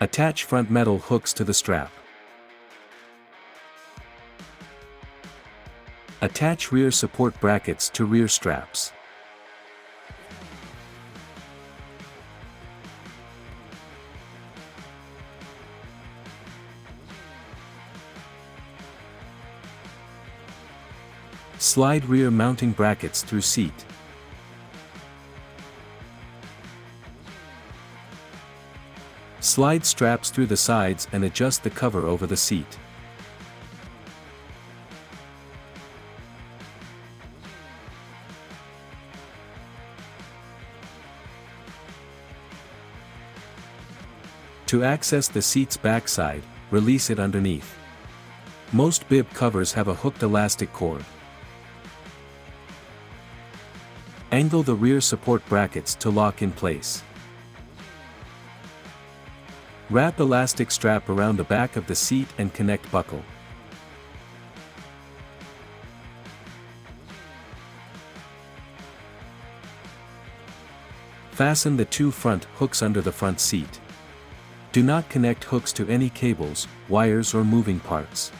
Attach front metal hooks to the strap. Attach rear support brackets to rear straps. Slide rear mounting brackets through seat. Slide straps through the sides and adjust the cover over the seat. To access the seat's backside, release it underneath. Most bib covers have a hooked elastic cord. Angle the rear support brackets to lock in place. Wrap elastic strap around the back of the seat and connect buckle. Fasten the two front hooks under the front seat. Do not connect hooks to any cables, wires or moving parts.